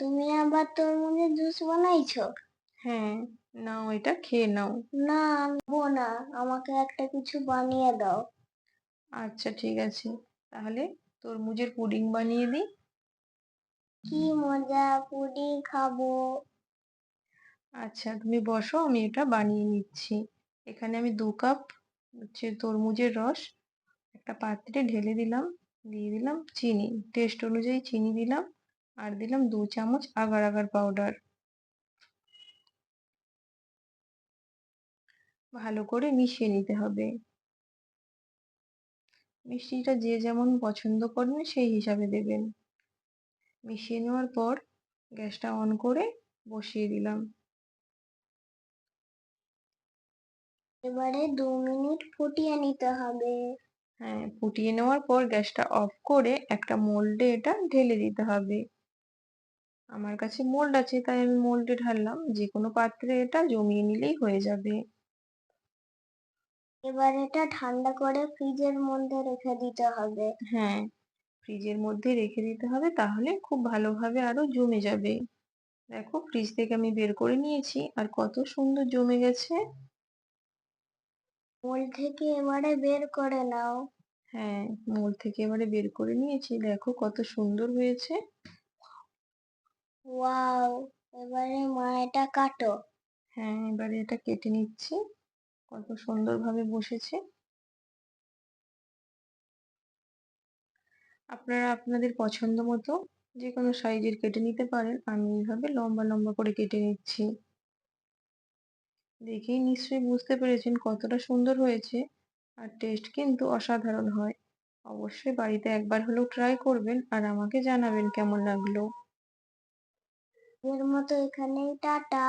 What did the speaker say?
তুমি আবার তরমুজের জুস বানাইছো? হ্যাঁ, নাও এটা খেয়ে নাও। না, আমি খাবো না, আমাকে একটা কিছু বানিয়ে দাও। আচ্ছা ঠিক আছে, তাহলে তরমুজের পুডিং বানিয়ে দিই। কি মজা, পুডিং খাবো। আচ্ছা তুমি বসো, আমি এটা বানিয়ে নিচ্ছি। এখানে আমি 2 কাপ তরমুজের রস একটা পাত্রে ঢেলে দিলাম, দিয়ে দিলাম চিনি, টেস্ট অনুযায়ী চিনি দিলাম, আর দিলাম 2 চামচ আগার আগার পাউডার। ভালো করে মিশিয়ে নিতে হবে। মিষ্টিটা যে যেমন পছন্দ করবেন সেই হিসাবে দেবেন। মিশিয়ে নেওয়ার পর গ্যাসটা অন করে বসিয়ে দিলাম। এবারে 2 মিনিট ফুটিয়ে নিতে হবে। হ্যাঁ, ফুটিয়ে নেওয়ার পর গ্যাসটা অফ করে একটা মোল্ডে এটা ঢেলে দিতে হবে। আমার কাছে মোল্ড আছে তাই আমি মোল্ডে ঢাললাম, যে কোনো পাত্রে এটা জমিয়ে নিলেই হয়ে যাবে। এবার এটা ঠান্ডা করে ফ্রিজের মধ্যে রেখে দিতে হবে। হ্যাঁ, ফ্রিজের মধ্যে রেখে দিতে হবে, তাহলে খুব ভালোভাবে আরো জমে যাবে। দেখো ফ্রিজ থেকে আমি বের করে নিয়েছি আর কত সুন্দর জমে গেছে। মোল থেকে এবারে বের করে নাও। হ্যাঁ, মোল্ড থেকে এবারে বের করে নিয়েছি, দেখো কত সুন্দর হয়েছে। ওয়াও, এবারে মা এটা কাটো। হ্যাঁ, এবারে এটা কেটে নিচ্ছি, কত সুন্দরভাবে বসেছে। আপনারা আপনাদের পছন্দ মতো যে কোনো সাইজের কেটে নিতে পারেন, আমি এইভাবে লম্বা লম্বা করে কেটে নিচ্ছি। দেখেই নিশ্চয়ই বুঝতে পেরেছেন কতটা সুন্দর হয়েছে, আর টেস্ট কিন্তু অসাধারণ হয়। অবশ্যই বাড়িতে একবার হলেও ট্রাই করবেন আর আমাকে জানাবেন কেমন লাগলো। এর মতো এখানেই টাটা।